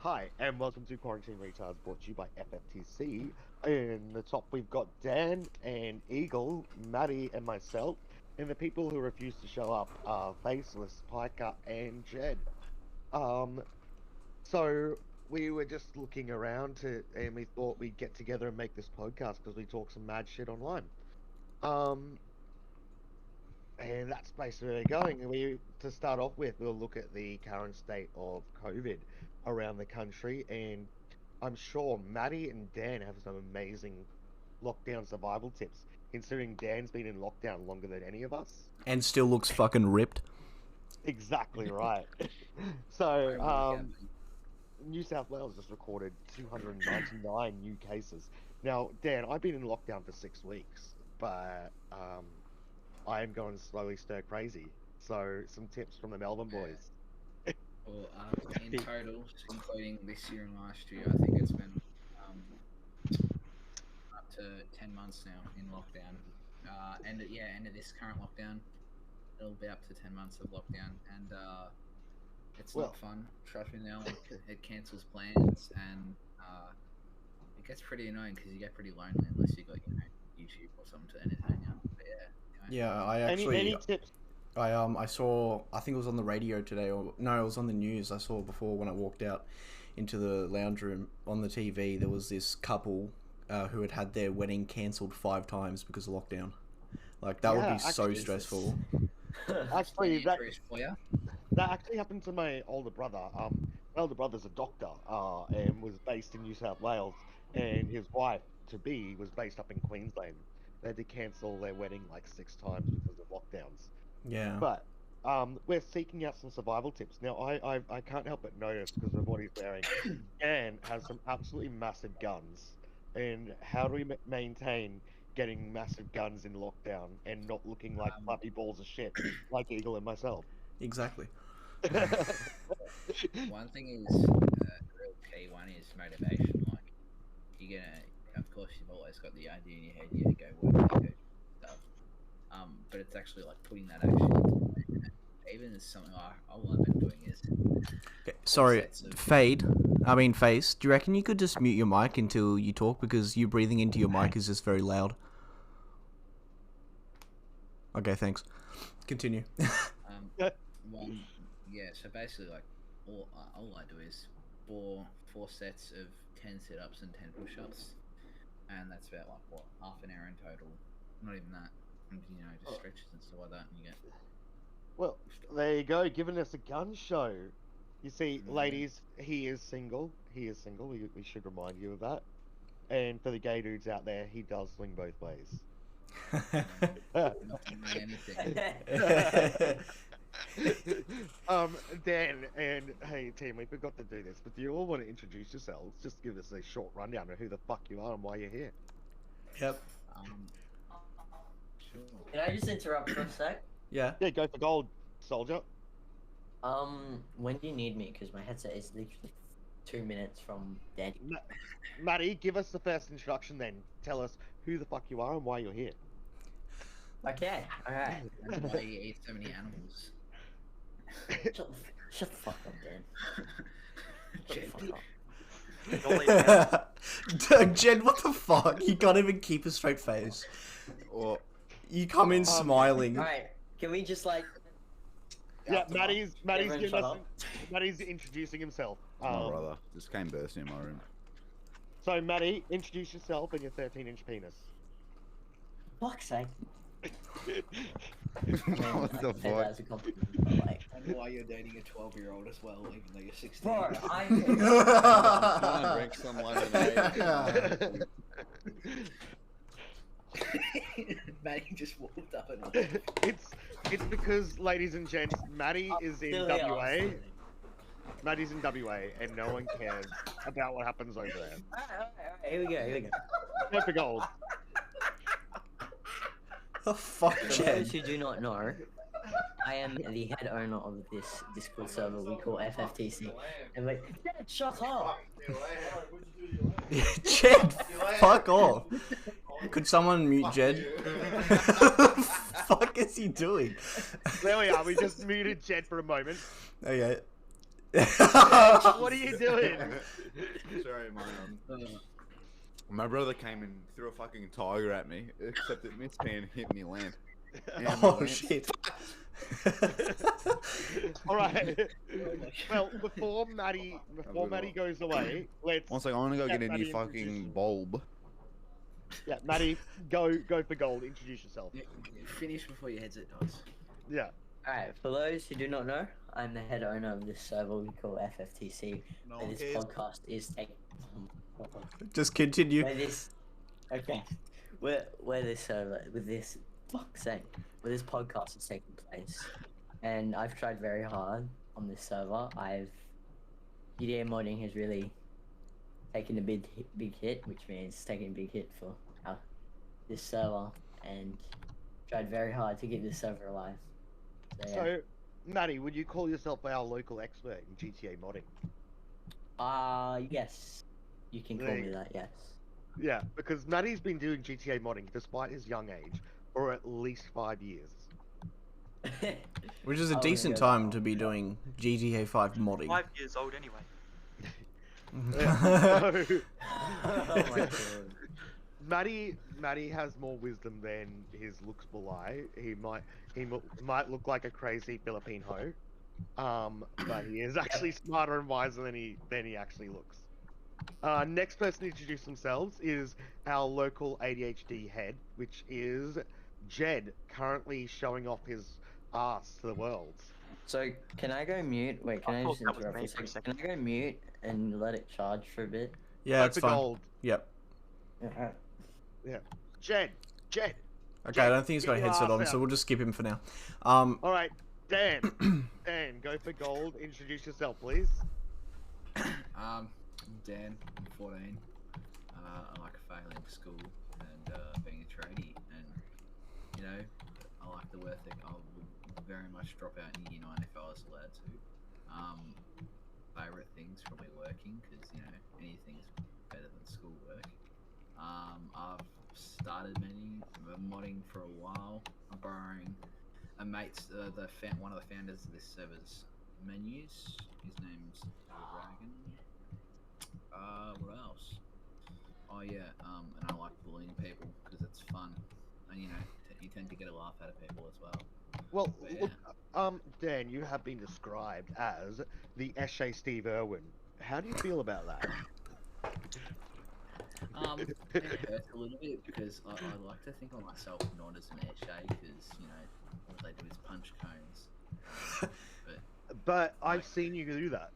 Hi, and welcome to Quarantine Retards, brought to you by FFTC. In the top, we've got Dan and Eagle, Maddie, and myself. And the people who refuse to show up are Faceless, Piker, and Jed. Um, so we were just looking around and we thought we'd get together and make this podcast because we talk some mad shit online. Um, and that's basically where we're going. And to start off with, we'll look at the current state of COVID around the country, and I'm sure Maddie and Dan have some amazing lockdown survival tips, considering Dan's been in lockdown longer than any of us. And still looks fucking ripped. Exactly right. So, New South Wales just recorded 299 new cases. Now, Dan, I've been in lockdown for 6 weeks, but I am going to slowly stir crazy. So, some tips from the Melbourne boys. Well, in total, including this year and last year, I think it's been up to 10 months now in lockdown. End of this current lockdown, it'll be up to 10 months of lockdown, and it's not fun. Trust me now, it cancels plans, and it gets pretty annoying because you get pretty lonely unless you got YouTube or something to entertain you. But yeah, I actually. Any tips? I saw, I think it was on the radio today, or no, it was on the news. I saw before when I walked out into the lounge room on the TV. There was this couple who had had their wedding cancelled 5 times because of lockdown. Like that would be so stressful. Actually, that actually happened to my older brother. My older brother's a doctor, and was based in New South Wales, and his wife to be was based up in Queensland. They had to cancel their wedding like 6 times because of lockdowns. Yeah. But we're seeking out some survival tips. Now, I can't help but notice because of what he's wearing. Dan has some absolutely massive guns. And how do we maintain getting massive guns in lockdown and not looking like fluffy balls of shit like Eagle and myself? Exactly. one thing is, a real key one is motivation. Like, you're gonna, of course, you've always got the idea in your head, you go work, you go stuff. But it's actually like putting that action into it. Even as something all I've been doing is... Okay, sorry, Face, do you reckon you could just mute your mic until you talk, because you breathing into your mic is just very loud? Okay, thanks. Continue. So basically, like, all I do is four sets of 10 sit-ups and 10 push-ups, and that's about, like, what, half an hour in total. Not even that. And, just stretches and stuff like that, and you get... Well, there you go, giving us a gun show. You see, ladies, he is single. He is single. We should remind you of that. And for the gay dudes out there, he does swing both ways. Dan and hey team, we forgot to do this, but do you all want to introduce yourselves? Just give us a short rundown of who the fuck you are and why you're here. Yep. Sure. Can I just interrupt for a sec? Yeah. Yeah, go for gold, soldier. When do you need me? Because my headset is literally 2 minutes from dead. Maddie, give us the first introduction then. Tell us who the fuck you are and why you're here. Okay, alright. And why you eat so many animals. Shut the fuck up, Dan. Shut the fuck up. Jed, what the fuck? You can't even keep a straight face. Or you come in smiling. Alright, can we just like... Yeah, Maddie's Everyone shut up. Maddie's introducing himself. My brother just came bursting in my room. So Maddie, introduce yourself and your 13-inch penis. Fuck's sake. What the That fuck? as a compliment, but, like... And why you're dating a 12-year-old as well, even though you're 16. Bro, Trying to drink some lemonade. Maddie just walked up and like, It's because, ladies and gents, Maddie is in Still WA. here. Maddie's in WA, and no one cares about what happens over there. Alright, here we go. Go for gold. The fuck, For Jed? those who do not know, I am the head owner of this Discord server we call FFTC. And like, Dad, shut up! Jed, fuck off. Could someone mute Jed? Fuck is he doing? There we are. We just muted Jed for a moment. Okay. What are you doing? Sorry, my brother came and threw a fucking tiger at me, except it missed me and hit me lamp. And my Oh lamp- shit. All right. Well, before Maddie goes away, let's. One second, I want to go Yeah, get a Maddie, new fucking introduce- bulb. Yeah, Maddie, go for gold. Introduce yourself. Yeah, finish before your headset dies. Yeah. Alright, for those who do not know, I'm the head owner of this server we call FFTC. No And one this cares. podcast is taking. Just continue. Where this. Okay. Where this server. With this. Fuck's sake. Where this podcast is taking place. And I've tried very hard on this server. GTA modding has really taken a big hit, which means taking a big hit for this server. And tried very hard to keep this server alive. So, yeah. So, Maddie, would you call yourself our local expert in GTA modding? Yes. You can call There me you- that, yes. Yeah, because Maddie's been doing GTA modding despite his young age for at least 5 years. Which is a I wouldn't decent go time that to be doing GTA 5 modding. 5 years old anyway. So, Oh my god. Maddie has more wisdom than his looks belie. He might look like a crazy Philippine hoe, but he is actually smarter and wiser than he actually looks. Next person to introduce themselves is our local ADHD head, which is Jed, currently showing off his ass to the world. So, can I go mute? Wait, can I I thought just that was interrupt me for for a a second? second. Can I go mute and let it charge for a bit? Yeah, Go it's for fine. gold. Yep. Jed. Okay, I don't think he's got a Get your headset ass on, so out. we'll just skip him for now. All right, Dan. Dan, go for gold. Introduce yourself, please. I'm Dan. I'm 14. I like failing school and being a tradie, and you know, I like the work ethic. I would very much drop out in year 9 if I was allowed to. Favorite things probably working, because you know anything's better than schoolwork. I've started modding for a while. I'm borrowing a mate's one of the founders of this server's menus. His name's Dragon. What else? Oh yeah, and I like bullying people because it's fun, and you know you tend to get a laugh out of people as well. Well, But, yeah. look, Dan, you have been described as the Eshe Steve Irwin. How do you feel about that? It hurts a little bit because I like to think of myself not as an airshay because you know all they do is punch cones. But I've seen you do that.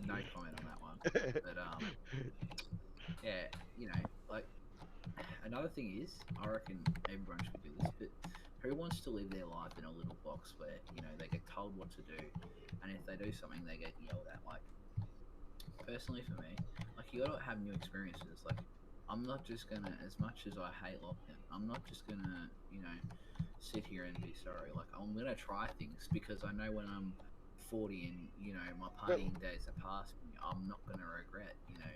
No comment on that one. But yeah, you know, like another thing is, I reckon everyone should do this, but who wants to live their life in a little box where you know they get told what to do, and if they do something, they get yelled at? Like, personally for me, like you gotta have new experiences. Like, I'm not just gonna, as much as I hate lockdown, I'm not just gonna, you know, sit here and be sorry. Like, I'm gonna try things because I know when I'm 40 and you know my partying days are past me, I'm not gonna regret, you know,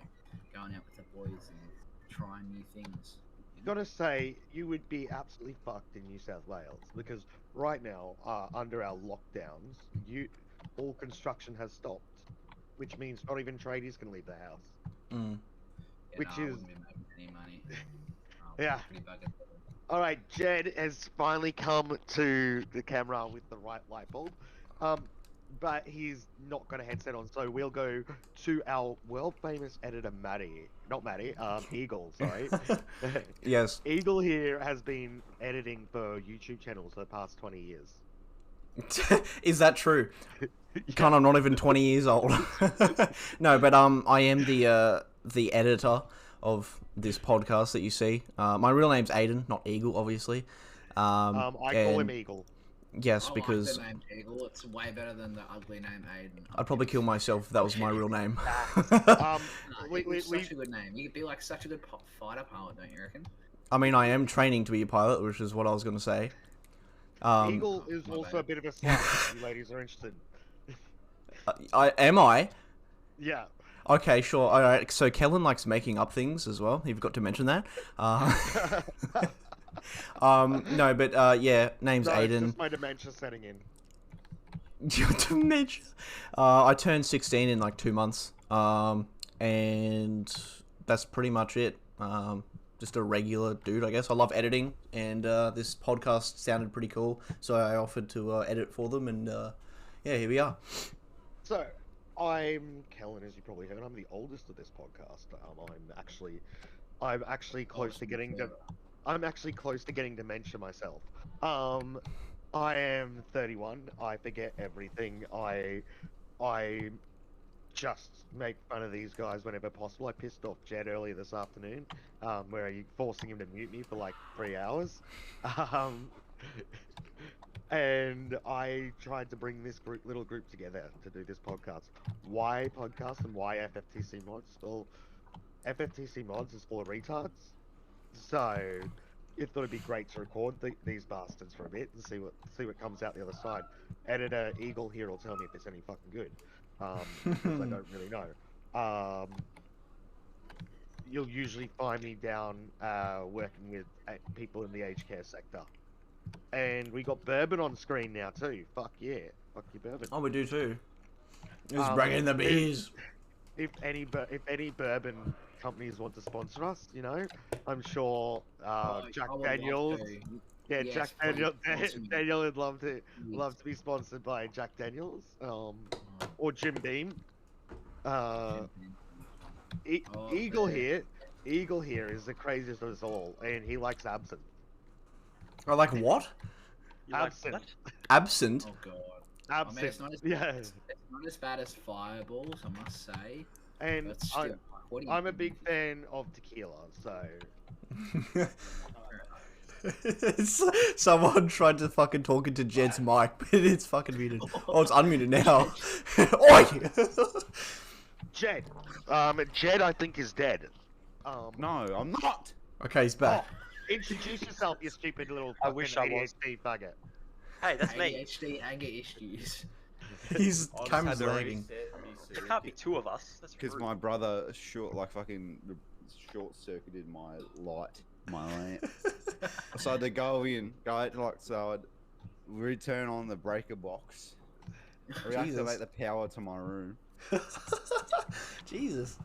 going out with the boys and trying new things. You know? Gotta say, you would be absolutely fucked in New South Wales because right now, under our lockdowns, all construction has stopped, which means not even tradies can leave the house. Mm. Yeah, which I is- wouldn't be making any money. Yeah. Pretty buggered. All right, Jed has finally come to the camera with the right light bulb, but he's not got a headset on, so we'll go to our world famous editor, Eagle. Sorry, Yes. Eagle here has been editing for YouTube channels for the past 20 years. Is that true? Kind of not even 20 years old. No, but I am the editor of this podcast that you see. My real name's Aiden, not Eagle, obviously. I call him and- Eagle. Yes, I because like the name Eagle. It's way better than the ugly name Aiden. I'd probably kill myself if that was my real name. It's such a good name. You'd be like such a good fighter pilot, don't you reckon? I mean, I am training to be a pilot, which is what I was going to say. Eagle is my also a bad. bit of a slut, if you ladies are interested. Am I? Yeah. Okay, sure. All right. So Kellen likes making up things as well. You've got to mention that. No, but yeah, name's No, it's Aiden. just my dementia setting in. Your dementia. I turned 16 in like 2 months. And that's pretty much it. Just a regular dude, I guess. I love editing, and this podcast sounded pretty cool, so I offered to edit for them, and yeah, here we are. So, I'm Kellen, as you probably heard. I'm the oldest of this podcast. I'm actually close to getting dementia myself. I am 31. I forget everything. I just make fun of these guys whenever possible. I pissed off Jed earlier this afternoon, where you forcing him to mute me for like 3 hours. And I tried to bring this little group together to do this podcast. Why podcast and why FFTC mods? Well, FFTC mods is full of retards, so it thought it'd be great to record these bastards for a bit and see what comes out the other side. Editor Eagle here will tell me if it's any fucking good, because I don't really know. You'll usually find me down working with people in the aged care sector. And we got Bourbon on screen now too. Fuck yeah. Fuck you, Bourbon. Oh, we do too. Who's bringing the beers? If any bourbon companies want to sponsor us, you know, I'm sure Jack Daniels. Yeah, yes, Jack Daniel would love to be sponsored by Jack Daniels, or Jim Beam. Eagle here is the craziest of us all, and he likes absinthe. I like what? Absinthe. Like Absinthe? Oh god. Absinthe. I mean, it's not as bad as Fireballs, I must say. And But still, I'm a big fan of tequila, so. Someone tried to fucking talk into Jed's mic, but it's fucking muted. Oh, it's unmuted now. Oi! Jed. Jed, I think, is dead. No, I'm not. Okay, he's back. Introduce yourself, you stupid little I wish I was. ADHD faggot. Hey, that's me. ADHD anger issues. His camera's lagging. There can't be two of us. That's Because rude. my brother fucking short-circuited my lamp. So I had to go out to outside, return on the breaker box, reactivate the power to my room. Jesus.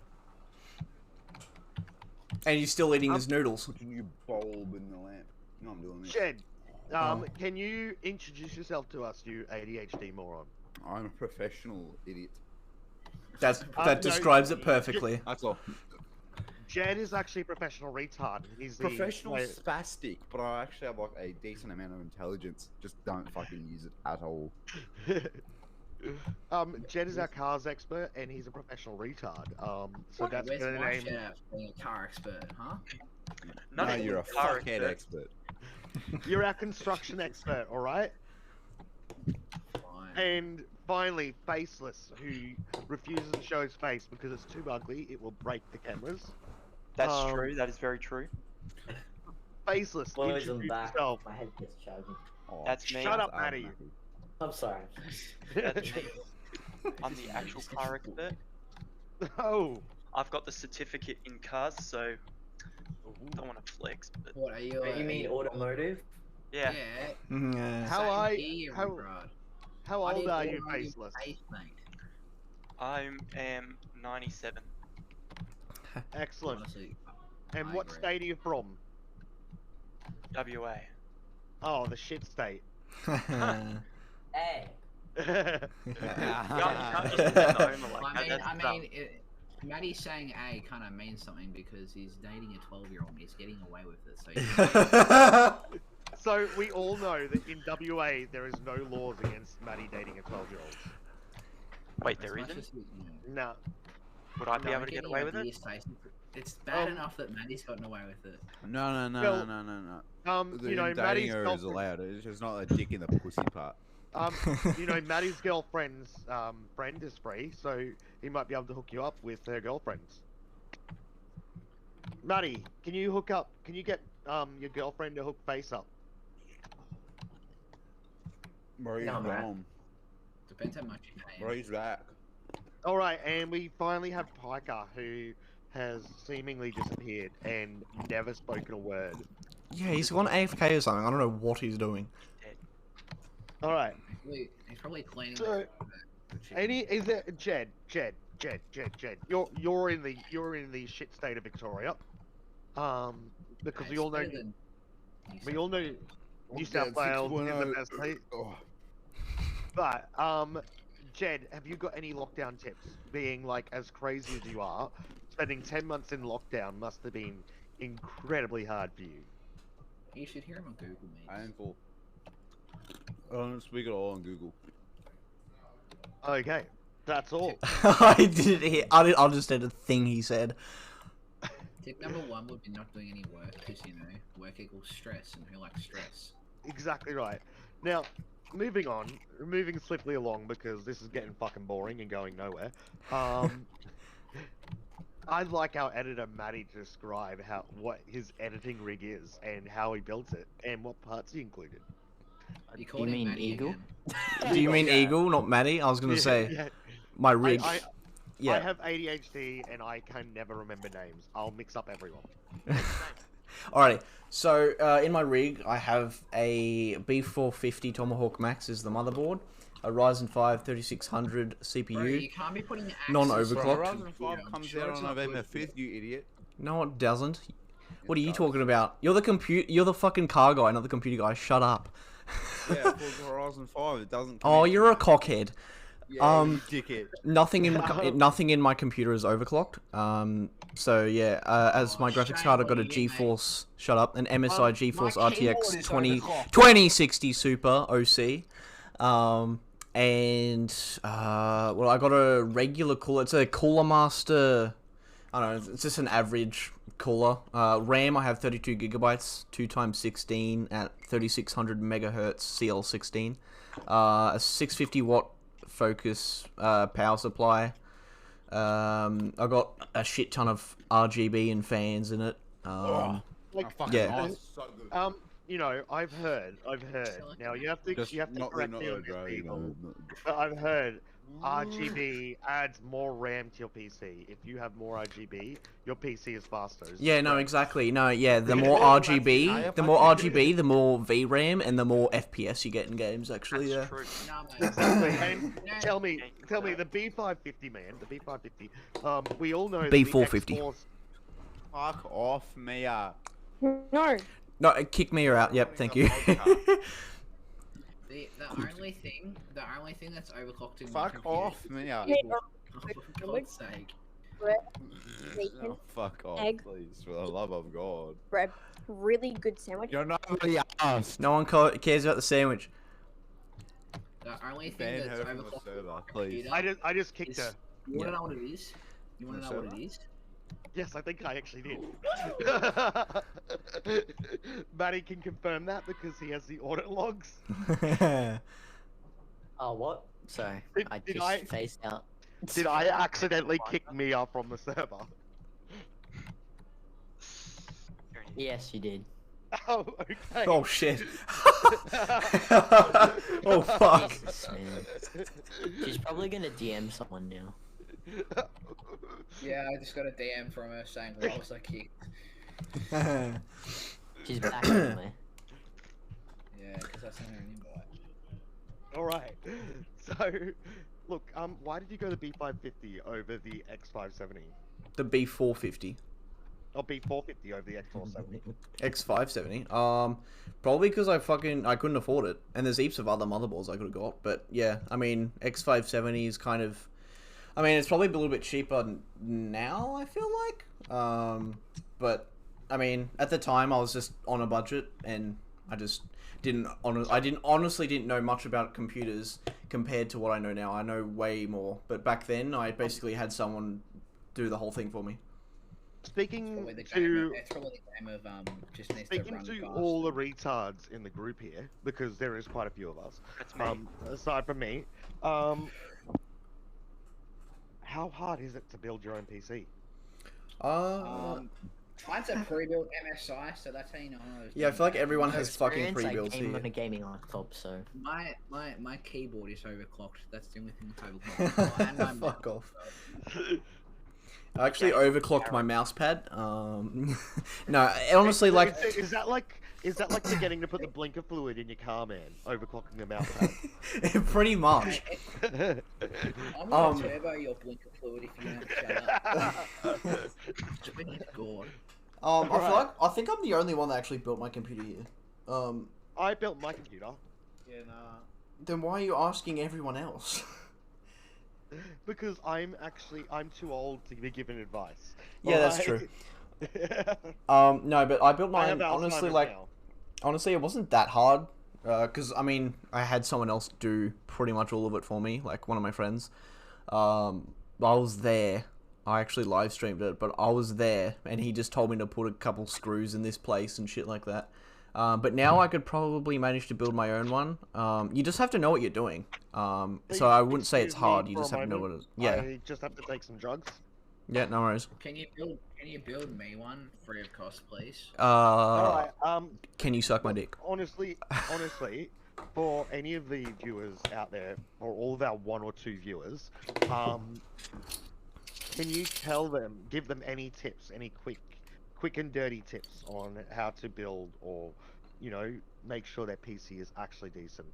And you're still eating his noodles. You bulb in the lamp. No, I'm doing this. Jed, can you introduce yourself to us, you ADHD moron? I'm a professional idiot. That No, describes it perfectly. That's all. Jed is actually a professional retard. He's the Professional spastic, but I actually have like a decent amount of intelligence. Just don't fucking use it at all. Jed is our cars expert, and he's a professional retard. So that's Where's gonna my name. shout out for being a car expert, huh? No, you're a car fuckhead expert. You're our construction expert, all right? Fine. And finally, Faceless, who refuses to show his face because it's too ugly. It will break the cameras. That's true. That is very true. Faceless, Boys, I'm introduce back. yourself. My head gets chugging. Oh, That's me. Shut up, Maddie. I'm sorry. That's me. I'm the actual car expert. Oh. I've got the certificate in cars, so don't want to flex, but What are you? You mean automotive? yeah. Yeah. How old are you, Faceless? I am 97. Excellent. Honestly, And I what agree. state are you from? WA. Oh, the shit state. Hey. You can't just pretend to own it like that. I That's mean, Maddie saying A kind of means something because he's dating a 12-year-old and he's getting away with it. So So we all know that in WA there is no laws against Maddie dating a 12-year-old. Wait, there isn't? No. Would I be able to get away with it? It's bad enough that Maddie's gotten away with it. No. You know, Dating Maddie's her is girlfriend. allowed. It's just not a dick in the pussy part. You know, Maddie's girlfriend's friend is free, so he might be able to hook you up with her girlfriends. Maddie, can you hook up? Can you get your girlfriend to hook Face up? Bro, he's No, man. gone. Depends how much you pay. Bro, he's back. All right, and we finally have Piker, who has seemingly disappeared and never spoken a word. Yeah, he's gone AFK or something. I don't know what he's doing. All right. If He's probably cleaning. So, the chicken. is there Jed? You're in the shit state of Victoria. Because It's we all know better than New we South all know New South Wales is the best state. Oh, But Jed, have you got any lockdown tips? Being like as crazy as you are, spending 10 months in lockdown must have been incredibly hard for you. You should hear him on Google Meets. painful. I don't speak at all on Google. Okay, that's all. I didn't hear. I didn't understand a thing he said. Tip number 1 would be not doing any work, because, work equals stress, and who likes stress? Exactly right. Now, moving swiftly along because this is getting fucking boring and going nowhere. I'd like our editor Matty to describe what his editing rig is and how he built it and what parts he included. You called him mean Matty Eagle? again. Do you mean Eagle, not Maddie? I was gonna say Yeah. my rig. I yeah. have ADHD and I can never remember names. I'll mix up everyone. Alrighty. So in my rig, I have a B450 Tomahawk Max is the motherboard, a Ryzen 5 3600 CPU. Bro, you can't be putting axes Non-overclocked. on Horizon your 5 computer. comes I'm out sure it's on not November good for you. 5th, you idiot. No, it doesn't. What are you does. talking about? You're the You're the fucking car guy, not the computer guy. Shut up. Yeah, for Horizon 5, it doesn't. Oh, you're a cockhead. Yeah, you dickhead. Nothing in my computer is overclocked. So yeah, as my graphics card, I got a GeForce. Shut up, an MSI GeForce RTX 2060 Super OC. Well, I got a regular cooler. It's a Cooler Master. I don't know. It's just an average cooler. RAM, I have 32 gigabytes, 2x16 at 3600 megahertz CL16. A 650 watt focus power supply. I got a shit ton of RGB and fans in it. Oh, fucking yeah. nice. So good. I've heard. Now you have to Just not correct not me on the this, drone, people. But I've heard RGB adds more RAM to your PC. If you have more RGB, your PC is faster. Yeah, no, exactly. No, yeah, the more That's RGB, the more RGB, the more VRAM, and the more FPS you get in games. Actually, That's yeah. true. No, mate. Exactly. And tell me, the B550, man, the B550. We all know that B450. The X-Force, Fuck off, Mia. No. No, kick me out. Yep, thank you. The only thing that's overclocked in my Fuck computer. off, Mia. Hey, Oh, for God's sake. Bacon, Oh, fuck off, egg. please, for the love of God. bread, really good sandwich. You're nobody asked. No one cares about the sandwich. The only thing Ban that's her from the overclocked server, in my please. computer I just kicked is... her. You wanna Yeah. know what it is? You wanna The know what server? it is? Yes, I think I actually did. Matty can confirm that because he has the audit logs. Oh, what? Sorry, Did- I did just I- phased out. Did I accidentally kick Mia from the server? Yes, you did. Oh, okay. Oh shit. Oh fuck. Jesus, man. She's probably gonna DM someone now. Yeah, I just got a DM from her saying, "Why was I kicked?" She's back anyway. Yeah, because I sent her an invite. All right. So, look, why did you go to B550 over the X570? The B450. Or B450 over the X470? X570. Probably because I couldn't afford it, and there's heaps of other motherboards I could have got. But yeah, I mean, X570 is kind of, I mean, it's probably a little bit cheaper now. I feel like, but I mean, at the time I was just on a budget, and I just honestly didn't know much about computers compared to what I know now. I know way more, but back then I basically had someone do the whole thing for me. Speaking Probably the game to it's probably the game of just needs to speaking run to fast. all the retards in the group here, because there is quite a few of us. That's me. Aside from me, how hard is it to build your own PC? Mine's a pre-built MSI, so that's how you know. Yeah, I feel like everyone has fucking Experience, pre-builds I game here. on a gaming laptop, so My keyboard is overclocked. That's the only thing that's overclocked. And my Fuck mouse, off. so- I actually overclocked my mouse pad. No, honestly, like, is that like Is that like forgetting to put the blinker fluid in your car, man? Overclocking the mouse pad. Pretty much. I'm gonna turbo your blinker fluid if you don't shut up. Join God. I think I'm the only one that actually built my computer here. I built my computer Yeah, nah. Then why are you asking everyone else? because I'm too old to be given advice. Yeah, that's true. No, but I built I have mine honestly. Alzheimer's Like, now. honestly, it wasn't that hard. Because I mean, I had someone else do pretty much all of it for me. Like one of my friends. I was there. I actually live streamed it, but I was there, and he just told me to put a couple screws in this place and shit like that. But now I could probably manage to build my own one. You just have to know what you're doing. So I wouldn't say it's Excuse me hard. You for a just have to know what moment. it. Yeah. I just have to take some drugs. Yeah. No worries. Can you build me one free of cost, please? All right. Can you suck my dick? Honestly, for any of the viewers out there, or all of our 1 or 2 viewers, can you give them any tips, any quick and dirty tips on how to build, or make sure their PC is actually decent?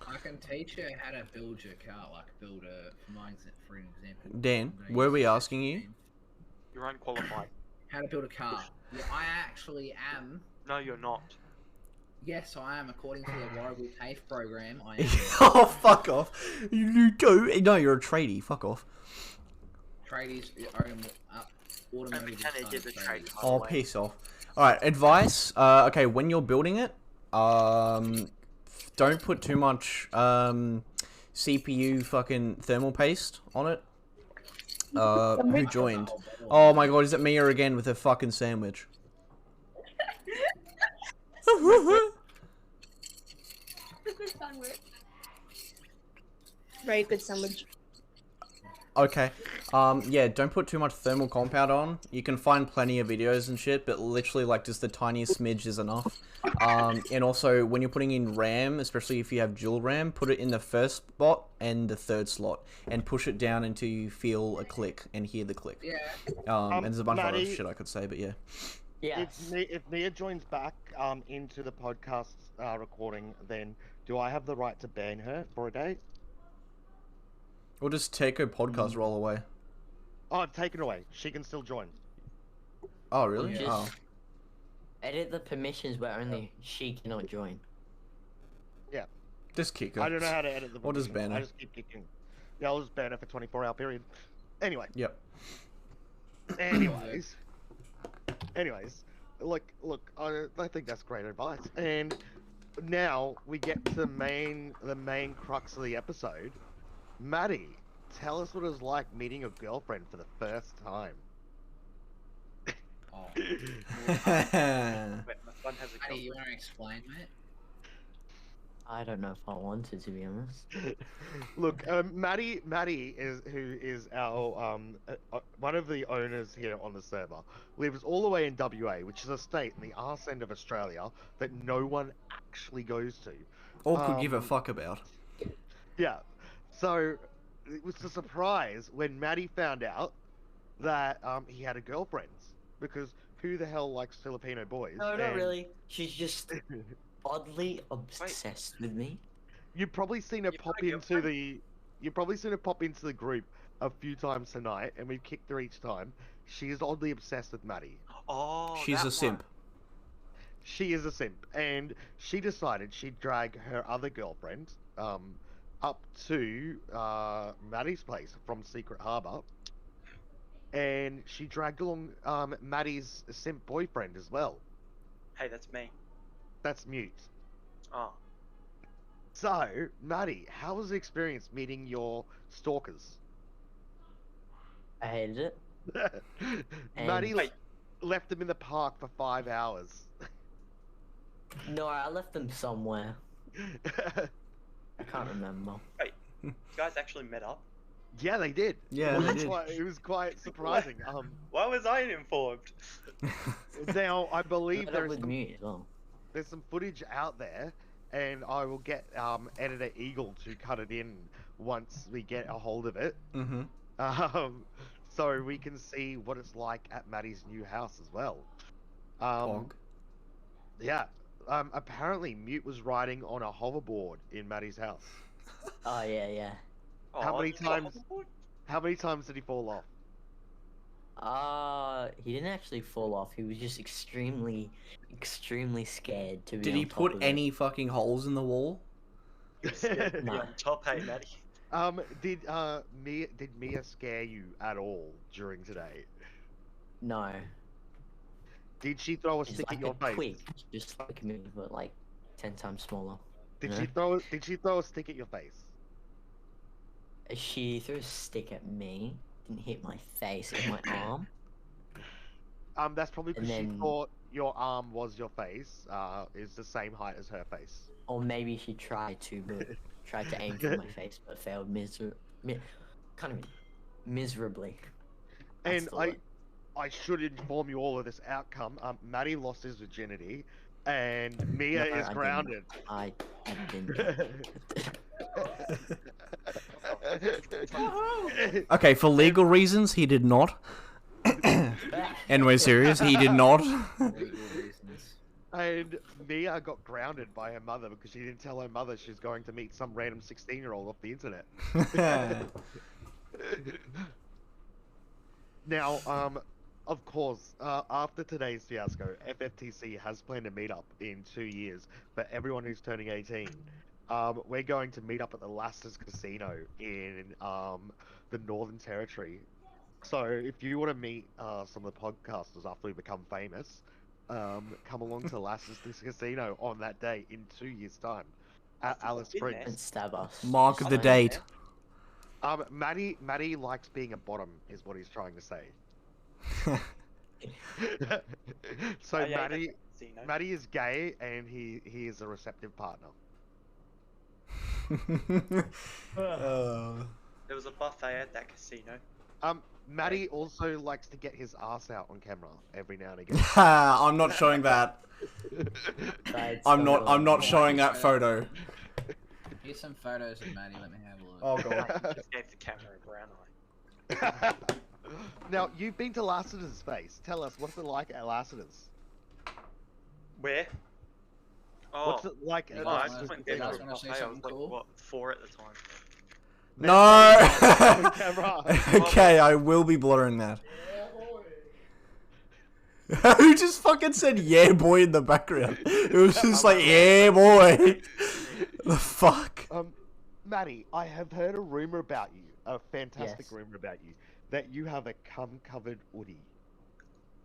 I can teach you how to build your car, like for an example. Dan, were we asking you? You're unqualified. How to build a car. Yeah, I actually am. No, you're not. Yes, I am. According to the Warrigal TAFE program, I am. Oh, fuck off. You do. No, you're a tradie. Fuck off. Tradies A automotive mechanic is a trade. by the Oh, way. piss off. Alright, advice. Okay, when you're building it, don't put too much CPU fucking thermal paste on it. Who joined? Oh my god, is it Mia again with her fucking sandwich? Very good sandwich. Okay. Yeah, don't put too much thermal compound on. You can find plenty of videos and shit, but literally, like, just the tiniest smidge is enough. And also, when you're putting in RAM, especially if you have dual RAM, put it in the first spot and the third slot, and push it down until you feel a click and hear the click. Yeah. And there's a bunch of other Maddie- shit I could say, but yeah. Yes. If Mia joins back into the podcast recording, then do I have the right to ban her for a day? Or just take her podcast roll away. Oh, I've taken away. She can still join. Oh, really? Just Oh. edit the permissions where only she cannot join. Just kick her. I don't know how to edit the Or just permissions. ban her. I just keep kicking. Yeah, I'll just ban her for 24-hour period. Anyway. Yep. Anyways, look, I think that's great advice. And now we get to the main crux of the episode. Maddie, tell us what it was like meeting your girlfriend for the first time. Oh. Wait, my son has a Hey, you girlfriend. want to explain, mate? I don't know if I wanted, to be honest. Look, Maddie is our one of the owners here on the server, lives all the way in WA, which is a state in the arse end of Australia that no one actually goes to. Or could give a fuck about. Yeah, so it was a surprise when Maddie found out that he had a girlfriend, because who the hell likes Filipino boys? No, not And really. She's just oddly obsessed with me. You've probably seen her You pop got a into the. You've probably seen her pop into the group a few times tonight, and we've kicked her each time. She is oddly obsessed with Maddie. Oh, She's that a simp. She is a simp, and she decided she'd drag her other girlfriend up to Maddie's place from Secret Harbour, and she dragged along Maddie's simp boyfriend as well. Hey, that's me. That's Mute. Oh, So, Maddie, how was the experience meeting your stalkers? I hated it. Maddie Wait. left them in the park for 5 hours. No, I left them somewhere. I can't remember. you guys actually met up? Yeah, they did. Yeah, It they was did. It was quite surprising. Why was I informed? Now I believe Met up there's with me as well. there's some footage out there, and I will get editor Eagle to cut it in once we get a hold of it, Mm-hmm. so we can see what it's like at Maddie's new house as well. Pog. Yeah, apparently Mute was riding on a hoverboard in Maddie's house. Oh yeah, yeah. Oh, How many you got a times- hoverboard? How many times did he fall off? He didn't actually fall off. He was just extremely scared to be Did on he top put of it. any fucking holes in the wall? Scared to be No. on top, hey, Maddie. Did Mia scare you at all during today? No. Did she throw a It's stick like at your a face? twig, just like me, but like 10 times smaller. Did No. she throw a stick at your face? She threw a stick at me, didn't hit my face, it hit my arm. That's probably because And she then- thought your arm was your face. Is the same height as her face. Or maybe she tried to, but tried to aim for my face, but failed miserably. That's And the word. I should inform you all of this outcome. Maddie lost his virginity, and Mia No, is I didn't. grounded. I didn't. Okay, for legal reasons, he did not. Anyway, serious, he did not. Legal reasons. And Mia got grounded by her mother because she didn't tell her mother she's going to meet some random 16-year-old off the internet. Now, of course, after today's fiasco, FFTC has planned a meetup in 2 years for everyone who's turning 18. We're going to meet up at the Lasses Casino in the Northern Territory. So if you want to meet some of the podcasters after we become famous, come along to Lasses Casino on that day in 2 years' time at Alice been Springs. there. And stab us. Mark Just the like date. Maddie likes being a bottom, is what he's trying to say. So Oh, yeah, Maddie, that's casino. Maddie is gay and he is a receptive partner. There was a buffet at that casino. Maddie also likes to get his ass out on camera every now and again. I'm not showing that. Right, I'm so, not showing that photo. Here's some photos of Maddie. Let me have a look. Oh god. Just gave the camera a brown eye. Now, you've been to Lassiter's face. Tell us, what's it like at Lassiter's? Where? Oh, What's it like at You oh, I guys Lassiter's just went wanna- there you for guys a wanna see buffet. I was something like, cool? what, 4 at the time. No. On camera. Okay, I will be blurring that. Who just fucking said "yeah, boy" in the background? It was just like "yeah, boy." The fuck. Maddie, I have heard a rumor about you, a fantastic Yes. rumor about you, that you have a cum-covered hoodie.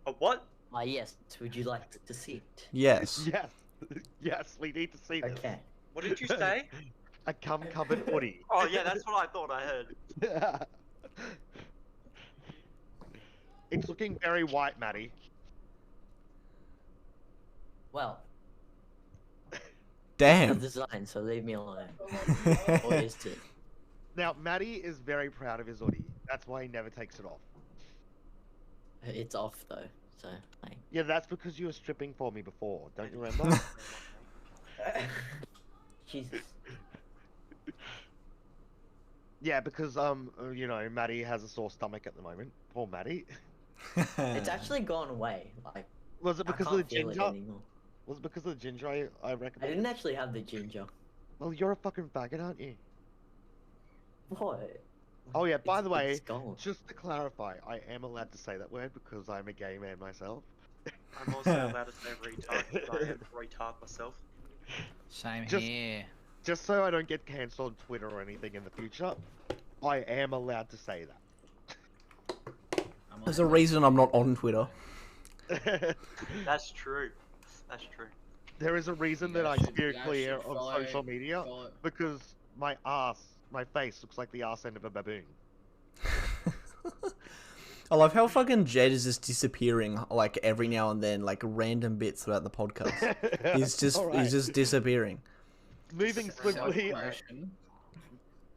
A what? yes, would you like to see it? Yes. Yes, yes, we need to see this. Okay. What did you say? A cum-covered hoodie. Oh yeah, that's what I thought I heard. It's looking very white, Maddie. Well, the Damn. design, so leave me alone. Or is it? Now, Maddie is very proud of his hoodie. That's why he never takes it off. It's off though, so like. Yeah, that's because you were stripping for me before. Don't you remember? Jesus. Yeah, because you know, Maddie has a sore stomach at the moment. Poor Maddie. It's actually gone away. Like Was it I because of the can't feel it ginger? anymore. Was it because of the ginger I I recommend? didn't actually have the ginger. Well, you're a fucking faggot, aren't you? What? Oh yeah, by the way, it's gone. just to clarify, I am allowed to say that word because I'm a gay man myself. I'm also allowed to say retard because I am a retard myself. Same Just- here. Just so I don't get cancelled on Twitter or anything in the future, I am allowed to say There's a reason I'm not on Twitter. that. That's true. That's true. There is a reason You that I guys should- steer you guys clear should of follow- social media follow- because my face looks like the arse end of a baboon. I love how fucking Jed is just disappearing like every now and then, like random bits throughout the podcast. Alright. He's just disappearing. Moving swiftly, Self-promotion.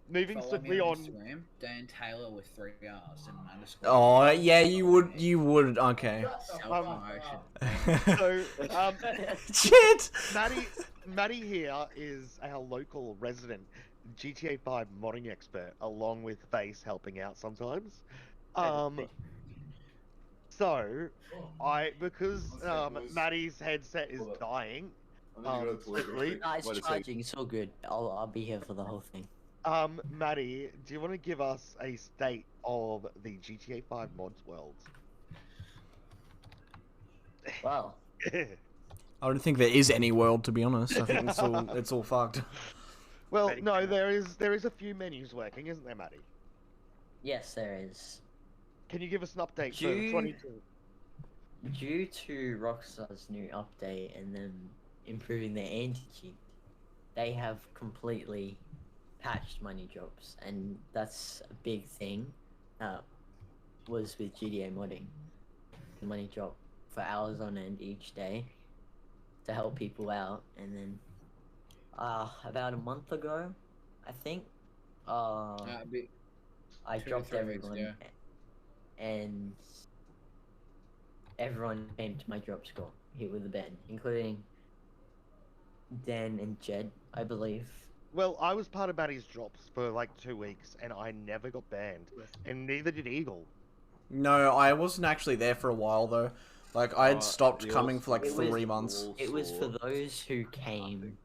moving Follow swiftly me on. Instagram, Dan Taylor with 3 R's and an underscore. Oh yeah, you would. Okay. Self-promotion. So, Shit. Maddie here is our local resident GTA 5 modding expert, along with Face helping out sometimes. So, because Maddie's headset is dying, quickly. No, it's Wait a sec. charging. It's all good. I'll be here for the whole thing. Maddie, do you want to give us a state of the GTA 5 mods world? Well, I don't think there is any world, to be honest. I think it's all fucked. Well, Ready, no, Connor? there is a few menus working, isn't there, Maddie? yes, there is. Can you give us an update for Do the you- 22? Due to Rockstar's new update and them improving their anti-cheat, they have completely patched money drops, and that's a big thing. Was with GTA modding, the money drop for hours on end each day to help people out, and then about a month ago, I think, I Two to dropped 3 weeks everyone, ago. and everyone came to my drop score, hit with a ban, including Dan and Jed, I believe. Well, I was part of Maddie's drops for like 2 weeks, and I never got banned, and neither did Eagle. No, I wasn't actually there for a while though. Like I had stopped the coming for like It was- 3 months. It was for Also- those who came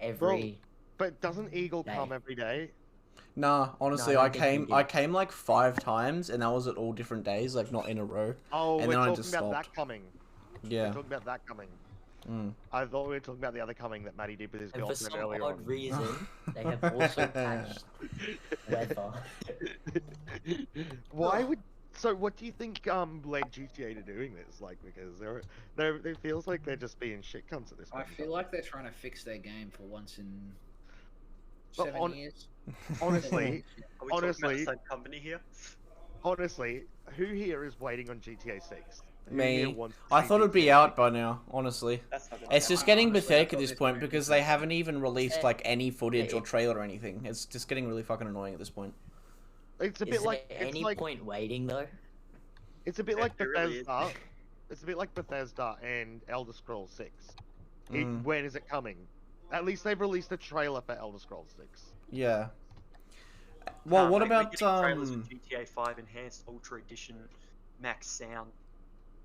every. But doesn't Eagle Day. come every day? Nah, honestly, I I don't think he came did. like 5 times, and that was at all different days, like not in a row. Oh, And we're then I talking just about stopped. that coming. Yeah. We're talking about that coming. Mm. I thought we were talking about the other coming that Maddie did with his And for girlfriend some earlier odd on. reason, they have also patched weather. Why would? So, what do you think led GTA to doing this? Like, because it feels like they're just being shit cunts at this I point. feel like they're trying to fix their game for once in But 7 years. honestly, Are we talking about honestly- the same company here? honestly, who here is waiting on GTA 6? Who Me. here wants to I see thought it'd be GTA out by now, honestly. That's not gonna It's happen. just getting Honestly, I pathetic at thought this this point might be because they decent. haven't even released like any footage or it- trailer or anything. It's just getting really fucking annoying at this point. It's a Is bit like there it's any like point waiting though? it's a bit It like really is. Bethesda. It's a bit like Bethesda and Elder Scrolls 6. Mm. When is it coming? At least they've released a trailer for Elder Scrolls 6. Yeah. Well, what Mate, we're about getting trailers for GTA 5 Enhanced Ultra Edition Max Sound?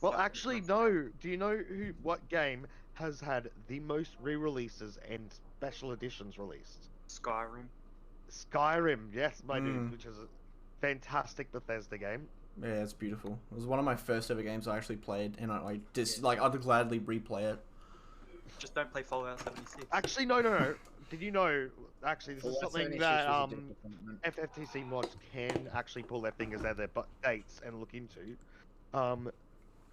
Well, Fucking actually, nuts. no. Do you know what game has had the most re-releases and special editions released? Skyrim. Skyrim, yes, my dude, Mm. which is a fantastic Bethesda game. Yeah, it's beautiful. It was one of my first ever games I actually played, and I just like I'd gladly replay it. Just don't play Fallout 76. Actually, no. Did you know? Actually, this is Fallout something 76 that was a disappointment. FFTC mods can actually pull their fingers out their dates and look into.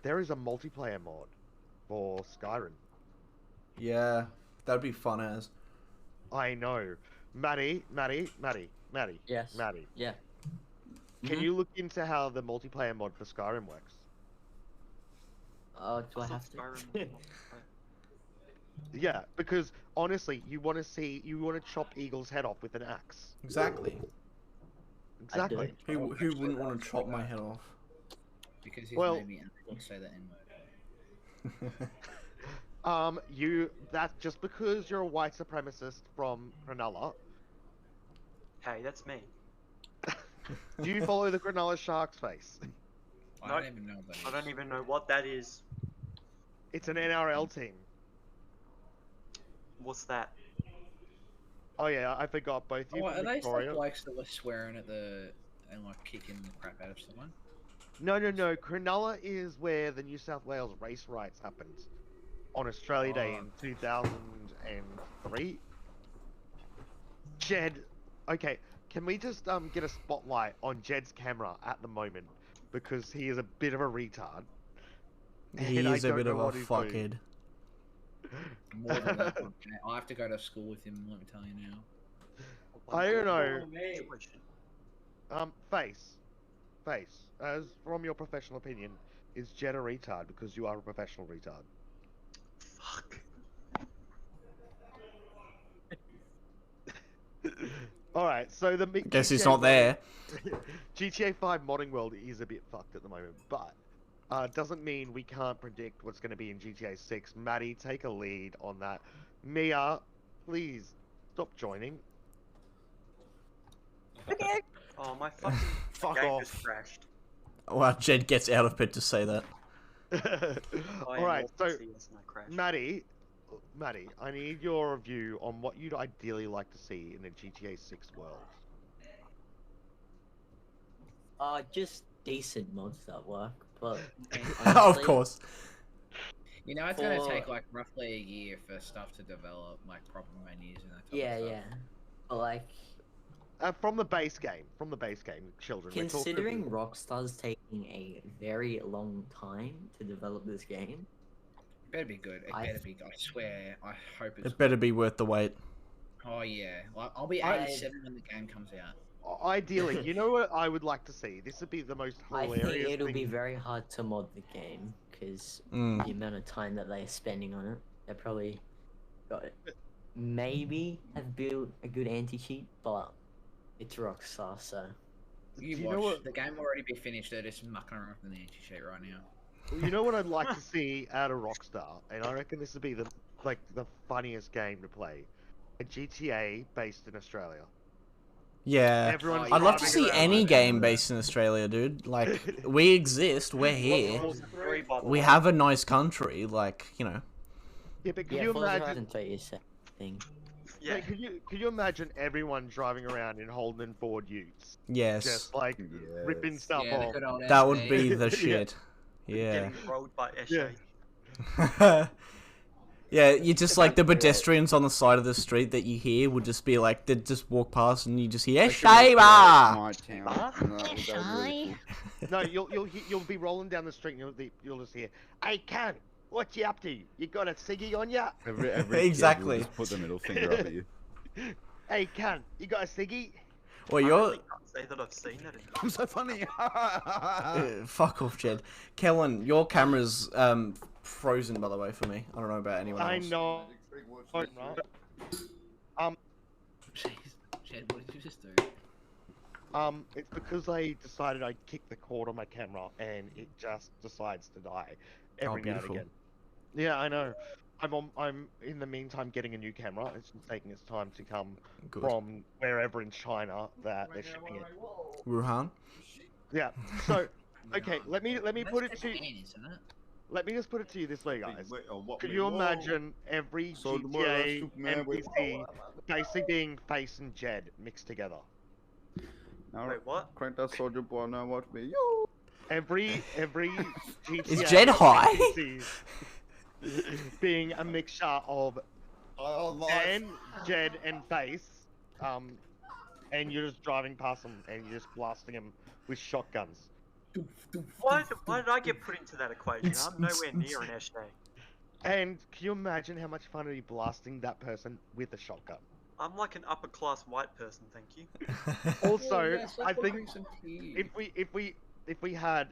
There is a multiplayer mod for Skyrim. Yeah, that'd be fun as. I know, Maddie. Yes. Maddie. Yeah. Can Mhm. you look into how the multiplayer mod for Skyrim works? Do I thought have to? Skyrim- Yeah, because honestly, you want to chop Eagle's head off with an axe. Exactly. Exactly. Who wouldn't want to chop my head off? Because he's Well- made me say that in That's just because you're a white supremacist from Cronulla. Hey, that's me. Do you follow the Cronulla Sharks face? I No, don't even know what that is. I don't even know what that is. It's an NRL team. What's that? Oh yeah, I forgot both you Oh, from are they Victoria. the blokes that were swearing at the and like kicking the crap out of someone? No. Cronulla is where the New South Wales race riots happened on Australia Day in 2003. Jed, okay, can we just get a spotlight on Jed's camera at the moment because he is a bit of a retard. He and I is a don't bit know of a what he's doing. fuckhead. More than that, I have to go to school with him. Let me tell you now. I don't know. Situation. Face, as from your professional opinion, is Jed a retard because you are a professional retard? Fuck. Alright, so the Guess he's GTA not there. GTA 5 modding world is a bit fucked at the moment, but doesn't mean we can't predict what's going to be in GTA 6. Maddie, take a lead on that. Mia, please stop joining. Okay. Oh, my fucking Fuck game off. just crashed. Wow, Jed gets out of bed to say that. I am Alright, so awful CS and I crashed. Maddie, Maddie, I need your review on what you'd ideally like to see in a GTA 6 world. Just decent mods that work, but Of honestly, course. You know, it's gonna For- take like roughly a year for stuff to develop, like proper menus and that type yeah, of yeah. stuff. But like, From the base game, children. we're talking considering about- Rockstar's taking a very long time to develop this game, It better be good. It I- better be. I swear. I hope it's. It better be worth the wait. Oh yeah. Like, I'll be I- 87 when the game comes out. Ideally, you know what I would like to see? This would be the most I hilarious think it'll thing. be very hard to mod the game because Mm. the amount of time that they're spending on it, they probably got it. Maybe have built a good anti-cheat, but it's Rockstar, so You Do you watch. know what- The game will already be finished. They're just mucking around with the anti-cheat right now. You know what I'd like to see out of Rockstar, and I reckon this would be the funniest game to play. A GTA based in Australia. Yeah. Everyone's I'd love to driving see around any like- game based in Australia, dude. Like, we exist, we're here. Forza 3, by the We way. have a nice country, like, you know. Yeah, but could yeah, you Forza imagine? Horizon 3 is a thing. Yeah. Could you imagine everyone driving around in Holden Ford Utes, Yes. just like ripping Yes. stuff Yeah, the off? good old That would SD. be the Yeah. shit. Yeah. Getting rolled by Yeah. Eshay. Yeah, you just like the pedestrians on the side of the street that you hear would just be like, they'd just walk past and you just hear, Shaver! My town. and that was really cool. No, you'll be rolling down the street and you'll just hear, "Hey, cunt, what you up to? You got a ciggy on ya? Every kid will Exactly. just put the middle finger up at you. Hey, cunt, you got a ciggy?" Well, I you're... really can't say that I've seen that. I'm so funny. fuck off, Jed. Kellen, your camera's frozen, by the way, for me. I don't know about anyone I else. know. Right? Jeez, Jed, what did you just do? It's because I decided I'd kick the cord on my camera and it just decides to die every now and beautiful. again. Yeah, I know. I'm in the meantime getting a new camera. It's taking its time to come Good. from wherever in China that they're shipping it. Wuhan? Yeah. So, okay, let me put it That's to Japanese, isn't it? let me just put it to you this way, guys. What Could we you want. imagine every So tomorrow, GTA Superman, we- NPC basically being Face and Jed mixed together? Now, Wait, what? crank that soldier boy, now watch me. Yo! Every GTA Is Jed high? NPC being a mixture of Dan, Jed, and Face, and you're just driving past them and you're just blasting them with shotguns. Why did I get put into that equation? I'm nowhere near an Eshay. And can you imagine how much fun it'd be blasting that person with a shotgun? I'm like an upper class white person, thank you. Also, Oh, yes, I let's think drink some tea. if we had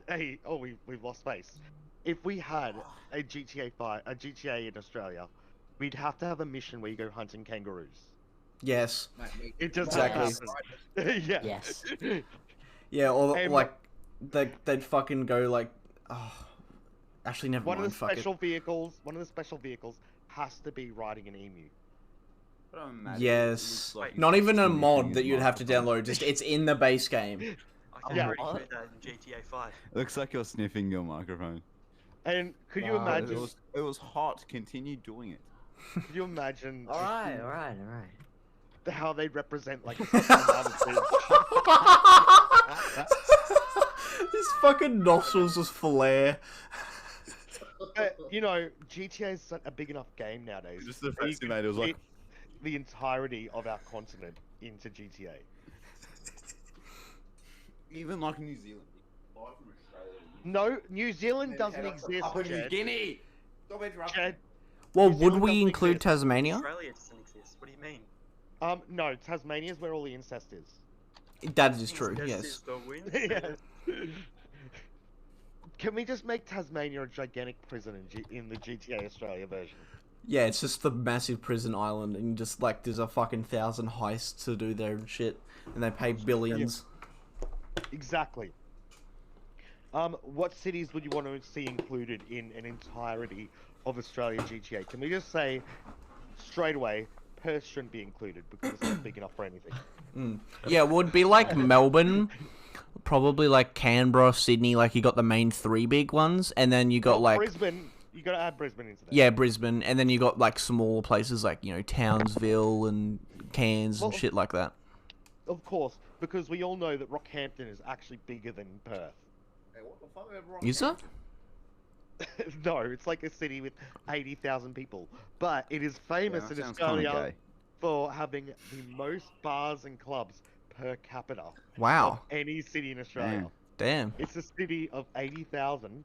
we've lost Face. If we had a GTA in Australia, we'd have to have a mission where you go hunting kangaroos. Yes. Mate, It just Exactly. happens. Yeah. Yes. Yeah, or Hey, like, they'd fucking go like, oh, actually, never One of mind, the fuck special vehicles has to be riding an emu. Yes. Wait, Not even a Sneaking mod his that you'd have to microphone. download, just it's in the base game. I can Yeah. already What? do that in GTA 5. Looks like you're sniffing your microphone. And could you Wow. imagine? It was hot. Continue doing it. Could you imagine? Alright, alright. How they represent like a certain amount of things. His fucking nostrils just flare. But, you know, GTA is a big enough game nowadays. Just the that you first can mate, it was like, fit the entirety of our continent into GTA. even like New Zealand. No, New Zealand doesn't exist, Jed. Guinea. Jed. Well, New would Zealand we doesn't include exist. Tasmania? Australia doesn't exist. What do you mean? No, Tasmania's where all the incest is. That is true, Incest yes. is the win. Yeah. Can we just make Tasmania a gigantic prison in the GTA Australia version? Yeah, it's just the massive prison island, and just like there's a fucking 1,000 heists to do there and shit, and they pay billions. Exactly. What cities would you want to see included in an entirety of Australia GTA? Can we just say straight away, Perth shouldn't be included because it's not big enough for anything? Yeah, it would be like Melbourne, probably like Canberra, Sydney. Like you got the main three big ones, and then you got Well, like You got to add Brisbane into that. Yeah, Brisbane, and then you got like smaller places like Townsville and Cairns and shit like that. Of course, because we all know that Rockhampton is actually bigger than Perth. Hey, what the fuck ever Is it? No, it's like a city with 80,000 people, but it is famous in Australia for having the most bars and clubs per capita of Wow. any city in Australia. Damn. It's a city of 80,000,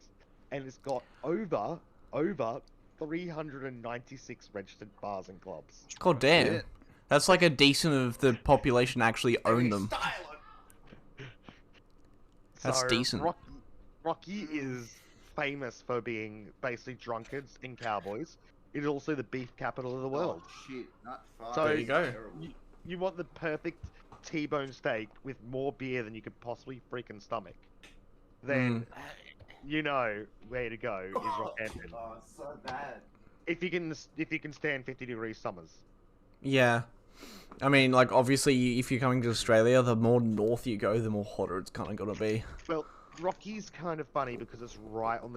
and it's got over 396 registered bars and clubs. God damn. Shit. That's like a decent of the population actually own them. That's So, decent. Rocky is famous for being basically drunkards and cowboys. It is also the beef capital of the world. Oh, shit. Not far. So There you go. You want the perfect T-bone steak with more beer than you could possibly freaking stomach. Then you know where to go is Rockhampton. Oh, it's so bad. If you can stand 50-degree summers. Yeah. I mean, like, obviously, if you're coming to Australia, the more north you go, the more hotter it's kind of gonna be. Well, Rocky's kind of funny because it's right on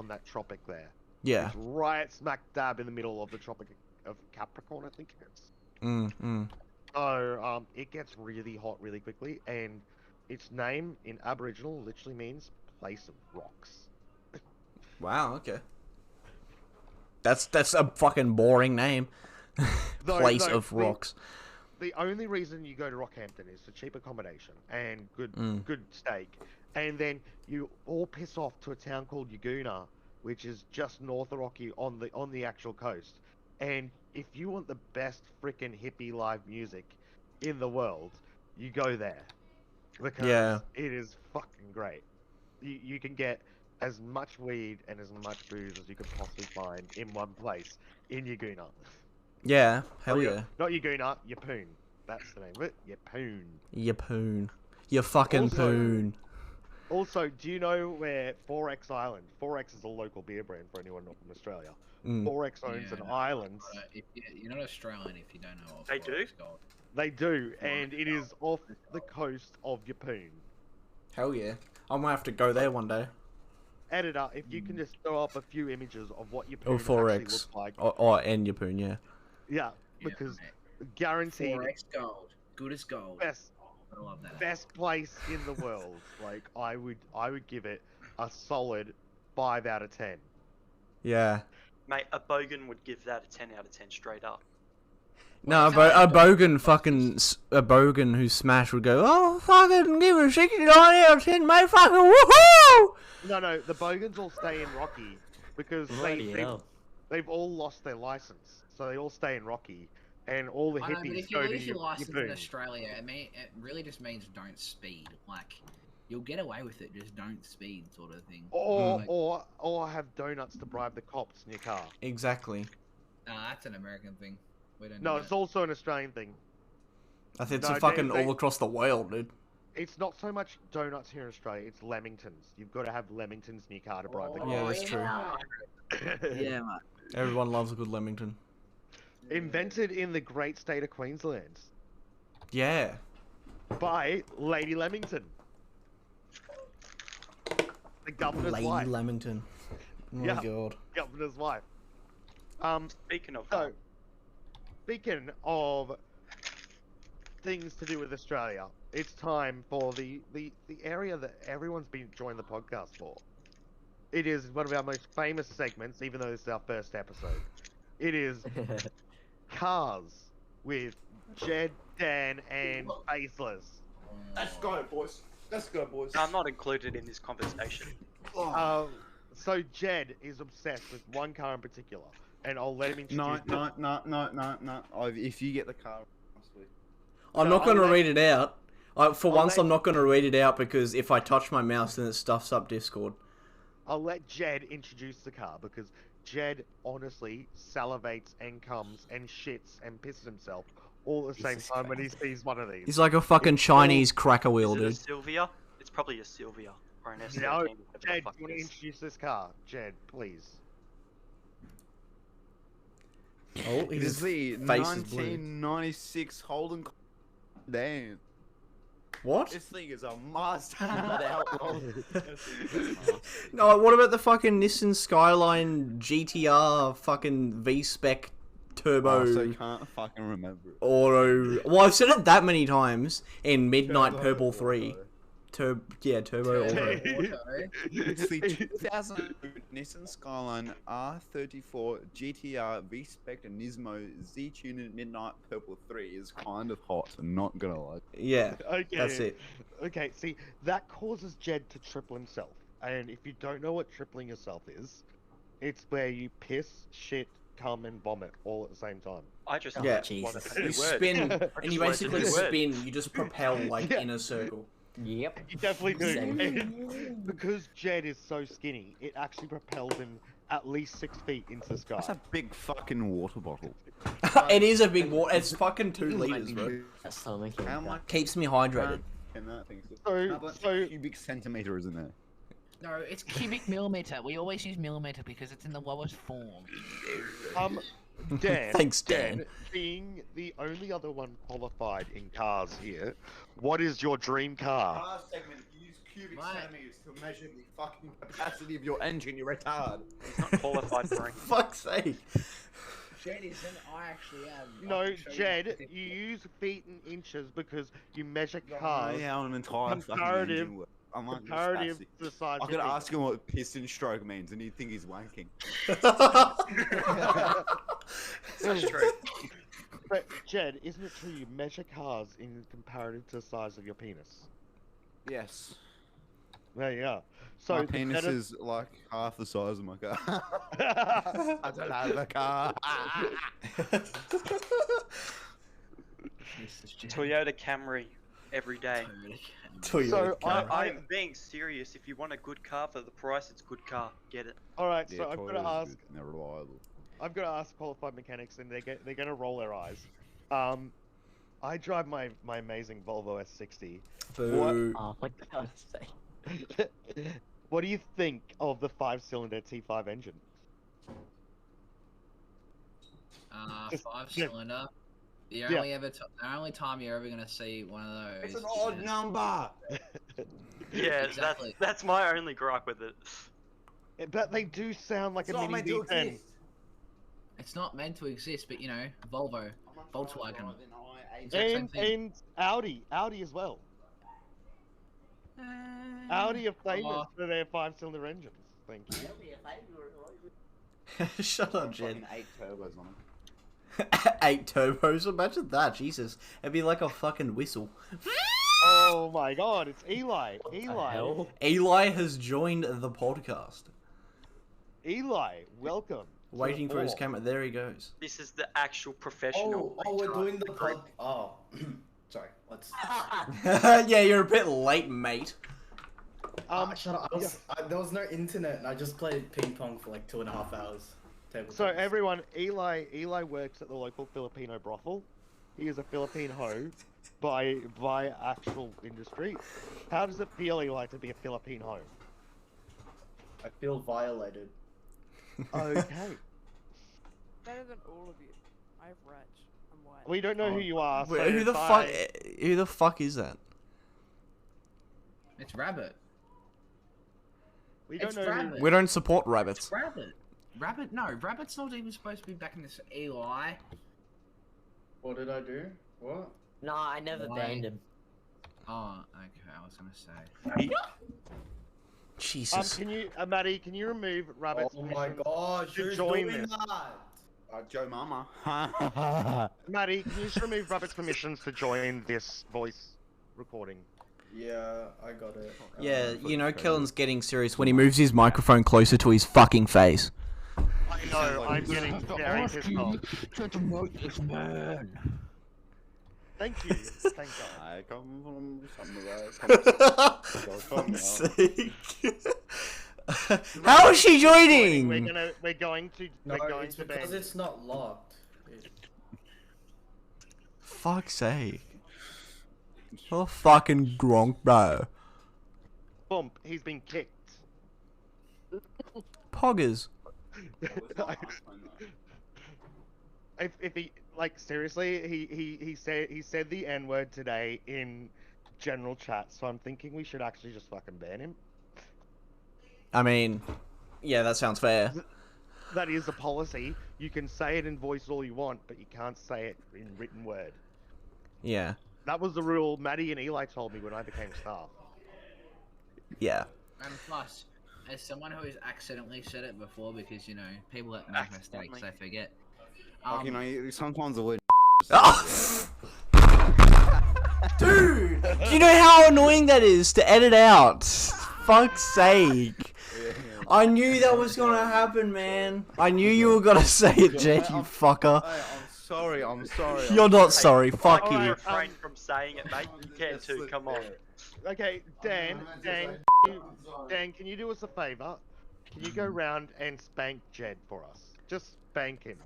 that tropic there. Yeah. It's right smack dab in the middle of the Tropic of Capricorn, I think it is. So, it gets really hot really quickly, and its name in Aboriginal literally means place of rocks. Wow, okay. That's a fucking boring name. Place of rocks. The only reason you go to Rockhampton is for cheap accommodation and good steak. And then you all piss off to a town called Yagoona, which is just north of Rocky on the actual coast. And if you want the best freaking hippie live music in the world, you go there. Because it is fucking great. You can get as much weed and as much booze as you could possibly find in one place in Yagoona. Yeah, hell yeah. Not Yagoona, Yapoon. That's the name of it. Yapoon. Yapoon. You fucking Also- poon. Also, do you know where 4X Island? 4X is a local beer brand for anyone not from Australia. 4X owns an island. You're not Australian if you don't know what They do? Forex Gold. They do, and it is off the coast of Yapoon. Hell yeah. I might have to go there one day. Editor, if you can just throw up a few images of what Yapoon Or actually 4X. looks like. And Yapoon, yeah. Yeah, because guaranteed Forex Gold, good as gold. best I love that. best place in the world. Like I would give it a solid 5 out of 10. Yeah. Mate, a bogan would give that a 10 out of 10 straight up. No, a bogan who smash would go, oh, fucking give it a 69 out of 10, mate, fucking woohoo! No, the Bogans all stay in Rocky because Bloody hell. they've all lost their license, so they all stay in Rocky, and all the I know, but hippies if you go to lose your license in Yapoon. Australia, it really just means don't speed. Like, you'll get away with it, just don't speed, sort of thing. Or have donuts to bribe the cops in your car. Exactly. Nah, that's an American thing. We don't. No, do it's that. also an Australian thing. I think it's No, a fucking they- all across the world, dude. It's not so much donuts here in Australia, it's Lemingtons. You've got to have Lemingtons in your car to bribe the Yeah, cops. that's true. Yeah, mate. Everyone loves a good Leamington. Invented in the great state of Queensland Yeah. by Lady Lemington. The governor's Lady wife. Leamington. Oh my Yeah. god. Governor's wife. Speaking of So, speaking of things to do with Australia, it's time for the area that everyone's been joining the podcast for. It is one of our most famous segments, even though this is our first episode. It is Cars with Jed, Dan, and Faceless. Let's go, boys. Let's go, boys. I'm not included in this conversation. So Jed is obsessed with one car in particular, and I'll let him introduce No. If you get the car, I'm No, not going to I'll let- read it out. For once, let- I'm not going to read it out because if I touch my mouse, then it stuffs up Discord. I'll let Jed introduce the car because Jed honestly salivates and comes and shits and pisses himself all at the same Jesus time when he Christ. sees one of these. He's like a fucking It's Chinese cracker wheel, Is it a dude. Sylvia? It's probably a Sylvia or an S13. No, whatever the Jed, fuck do you want it to is. introduce this car? Jed, please. Oh, It is the face is blue. 1996 Holden. Damn. What? This thing is a must-have outlaw. No, what about the fucking Nissan Skyline GTR fucking V-Spec turbo Oh, so you can't fucking remember it. auto? Well, I've said it that many times in Midnight Turbo Purple auto. 3. Turbo auto. It's the 2000 Nissan Skyline R34 GTR V-Spec and Nismo Z-Tuning Midnight Purple 3 is kind of hot. I'm not gonna lie. Yeah, Okay. that's it. Okay, see, that causes Jed to triple himself. And if you don't know what tripling yourself is, it's where you piss, shit, cum, and vomit all at the same time. I just Yeah. want Jesus. to You say word. spin, I and just you wanted to basically say word. spin. You just propel like Yeah. in a circle. Yep. You definitely do. Same. And because Jed is so skinny, it actually propels him at least 6 feet into the sky. That's a big fucking water bottle. It is a big water. It's fucking 2 liters, bro. That's so making How much Keeps me hydrated. can that thing sit? So- How much so- cubic centimeter is in there? No, it's cubic millimeter. We always use millimeter because it's in the lowest form. Dan. Thanks, Dan. Being the only other one qualified in cars here, what is your dream car? Car segment, use cubic Mate. centimeters to measure the fucking capacity of your engine, you retard. He's not qualified for it. Fuck's sake. Jed isn't. I actually am. No, Jed, you use feet and inches because you measure cars Yeah, I'm an entire fucking Comparative- engine work. I'm like comparative spastic. to the size I of could your ask him what piston stroke means, and he'd think he's wanking. That's true. But Jed, isn't it true you measure cars in comparative to the size of your penis? Yes. There you are. So My the penis better- is like half the size of my car. I don't have a car. Toyota Camry every day. So I'm being serious. If you want a good car for the price, it's a good car. Get it. all right. Yeah, So I've got to Toyota's ask. good and they're reliable. I've got to ask qualified mechanics, and they're gonna roll their eyes. I drive my amazing Volvo S60. Boo. Oh my god. What do you think of the 5-cylinder T5 engine? Just- 5-cylinder. The Yeah. the only time you're ever gonna see one of those. It's an odd is- number. Yeah, Exactly. that's my only gripe with it. But they do sound like It's a not mini meant to V10. exist. It's not meant to exist, but you know, Volvo. Volkswagen. And, same thing. and Audi as well. Audi are famous Oh. for their 5-cylinder engines. Thank you. Shut up, Jed. Fucking 8 turbos on them. 8 turbos. Imagine that. Jesus. It'd be like a fucking whistle. Oh my God! It's Eli. Eli has joined the podcast. Eli, welcome. Waiting for his fore. camera. There he goes. This is the actual professional. we're doing the pod. Oh, sorry. Let's. Yeah, you're a bit late, mate. Shut up. There was no internet, and I just played ping pong for like 2.5 hours. Table So tennis. everyone, Eli works at the local Filipino brothel. He is a Philippine hoe by actual industry. How does it feel, Eli, to be a Philippine hoe? I feel violated. Okay. Better than all of you. I have Raj. I'm white. We don't know who you are. Wait, so who the bye. fuck? Who the fuck is that? It's Rabbit. We don't It's know. Who... Rabbit. We don't support rabbits. Rabbit. Rabbit? No, Rabbit's not even supposed to be back in this. Eli. What did I do? What? No, I never Why? banned him. Oh, okay. I was gonna say. Jesus. Can you, Maddie? Can you remove Rabbit's Oh my permission gosh, to who's join doing this? that? Joe Mama. Maddie, can you just remove Rabbit's permissions to join this voice recording? Yeah, I got it. Yeah, you know, crazy. Kellen's getting serious when he moves his microphone closer to his fucking face. I know. I'm getting very pissed off. Thank you. Thank God. I come from somewhere. Fuck's sake. How is she joining? We're going to. No, We're going it's to because ban. it's not locked. Fuck's sake. Oh, fucking Gronk, bro. Bump. He's been kicked. Poggers. If he like seriously, he said the N word today in general chat, so I'm thinking we should actually just fucking ban him. I mean, yeah, that sounds fair. That is a policy. You can say it in voice all you want, but you can't say it in written word. Yeah. That was the rule Maddie and Eli told me when I became staff. Yeah. And plus, as someone who has accidentally said it before, because, you know, people that make mistakes, they forget. Like, you know, sometimes the word. Oh! Dude! Do you know how annoying that is to edit out? Fuck's sake. I knew that was gonna happen, man. I knew you were gonna say it, Jed, you fucker. I'm sorry. You're not sorry, fuck I can you. refrain from saying it, mate. You can too. Come on. Okay, Dan, can you do us a favor? Can you go round and spank Jed for us? Just spank him.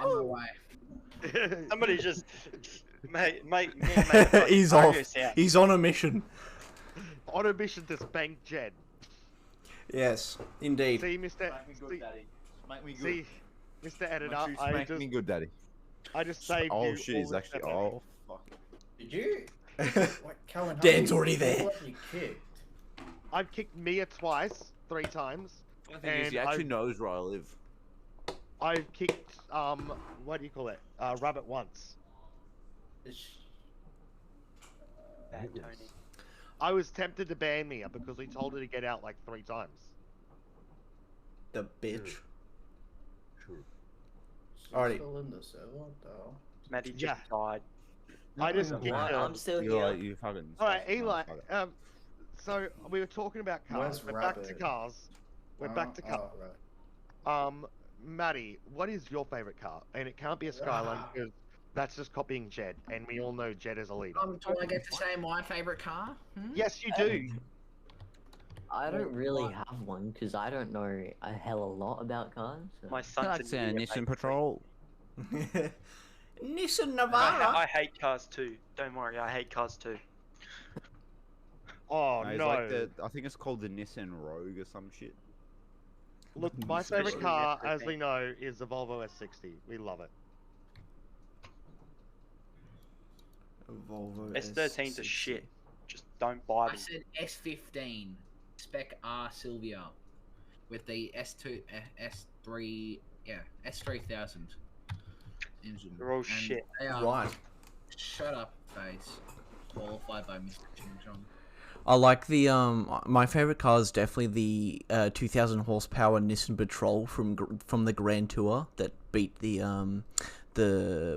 On the way. Somebody just mate. He's off. He's on a mission. On a mission to spank Jed. Yes, indeed. See, Mr. Make me good. See, Mr. Editor, Make me good, Daddy. I just saved Oh you. shit, all he's the actually. effort. Oh fuck. Did you? What, Calvin, how Dan's many already there. people have you kicked? I've kicked Mia twice, 3 times. The thing is, he actually knows where I live. I've kicked what do you call it? Rabbit once. Bad Tony. I was tempted to ban Mia because we told her to get out like 3 times. The bitch. She's Alrighty. still in the server, what the hell? Maddie just Yeah. died. I just What? kicked her. I'm still You're here. like, you fucking. Alright, Eli. So we were talking about cars. Where's We're back to Rabbit? cars. We're back to cars. Right. Maddie, what is your favorite car? And it can't be a Skyline because that's just copying Jed, and we all know Jed is a leader. Do I get to say my favourite car? Yes, you do. I don't really have one because I don't know a hell of a lot about cars. So. My son's That's a Nissan Patrol. Nissan I Navara. hate cars too. Don't worry, I hate cars too. Oh It's no! like I think it's called the Nissan Rogue or some shit. Look, my favorite Especially car, the as S13. we know, is the Volvo S60. We love it. Volvo S13's a S60. shit. Just don't buy I them. said S15, Spec R Sylvia, with the S2, S3, yeah, S3000 engine. They're all And shit. They are Right. Shut up, face. Qualified by Mr. Ching Chong. I like the my favorite car is definitely the 2000 horsepower Nissan Patrol from the Grand Tour that beat the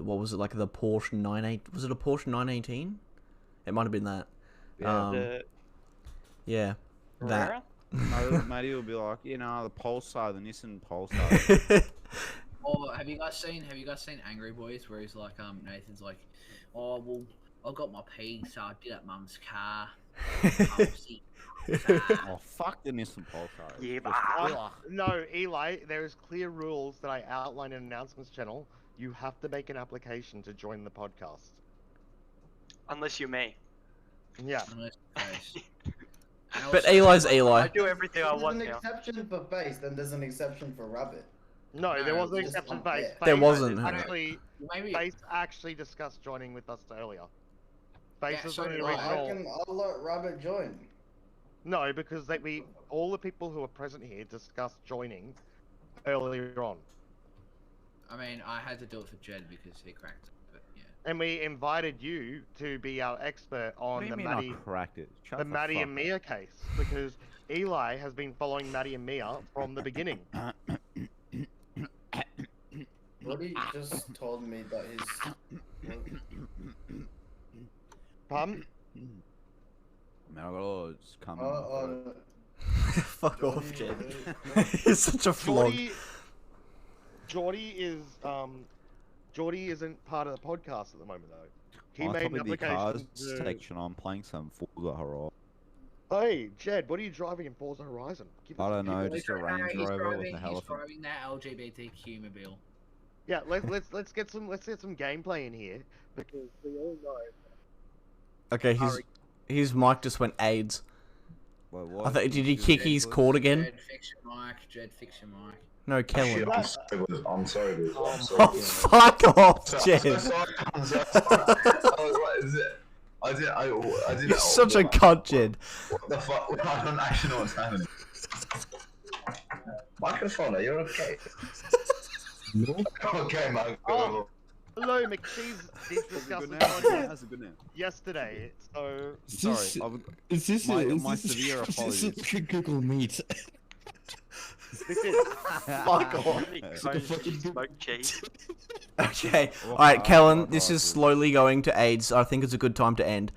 what was it, like the Porsche 98, was it a Porsche 918? It might have been that. The Yeah, that. Carrera? Matty will be like, you know, the Pulsar, the Nissan Pulsar. Or have you guys seen Angry Boys where he's like Nathan's like, oh well, I got my pee, so I did at Mum's car. Oh fuck the Nissan Pulsar. Yeah, No, Eli, there is clear rules that I outlined in announcements channel. You have to make an application to join the podcast. Unless you're me. Yeah. Unless face. And But also- Eli's I Eli. do everything I There's want an now. exception for face, then there's an exception for rabbit. No, there No, was an just exception unfair. base. There wasn't. Actually, Maybe Base actually discussed joining with us earlier. Base Yeah, was so on the did I. original. I'll let rabbit join. No, because all the people who are present here discussed joining earlier on. I mean, I had to do it for Jed because he cracked it, but yeah. And we invited you to be our expert What on do you the mean Maddie, I cracked it? Shut the Maddie fuck and Mia case, because Eli has been following Maddie and Mia from the beginning. up. Roddy just told me that his. Pardon? Man, I gotta just come. Fuck off, Jordy, Jed. He's such a flog. Geordie isn't part of the podcast at the moment though. He On made top an of the cars application. section, I'm playing some Forza Horizon. Hey, Jed, what are you driving in Forza Horizon? Give I us- don't know, give us- just a Range Rover with a He's helicopter. driving that LGBTQ mobile. Yeah, let's get some gameplay in here because we all know. Okay, his mic just went AIDS. Wait, I what? thought, did he Did kick you his English? cord again? Jed, fix your mic. Jed, fix your mic. No, Kellen. Shit, I'm sorry, boys. I'm sorry, boys. I'm Oh, sorry. fuck off, So Jed. sorry. I was like, is it? I did. You're such a cunt, Jed. What the fuck? I don't actually know what's happening. Microphone, are you okay? Okay, Mike. Oh. Hello, McCheese did discuss Good this now. podcast That's a good now. yesterday, so Sorry, Is this my severe apologies. Google Meet? this is fuck off. Smoke cheese. Okay. Well, Alright, Kellen, well, this well, is slowly going to AIDS. I think it's a good time to end.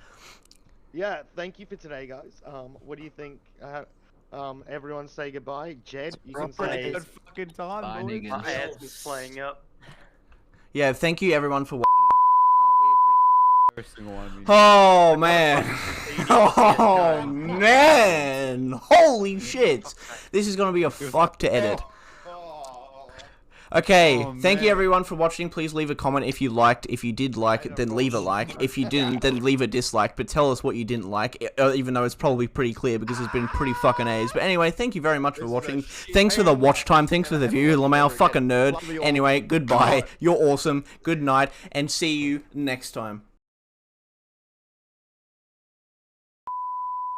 Yeah, thank you for today, guys. What do you think? Everyone say goodbye. Jed, you can say. Good fucking time, Bye, boys. niggas. My ass is playing up. Yeah, thank you everyone for watching. Every single one of you. Oh, man. Oh, man. Holy shit. This is going to be a fuck to edit. Okay, Oh, thank you man. everyone for watching. Please leave a comment if you liked. If you did like, then leave a like. If you didn't, then leave a dislike. But tell us what you didn't like, even though it's probably pretty clear because it's been pretty fucking A's. But anyway, thank you very much for watching. Thanks for the watch time. Thanks for the view. Lamau, fucking nerd. Anyway, goodbye. You're awesome. Good night, and see you next time.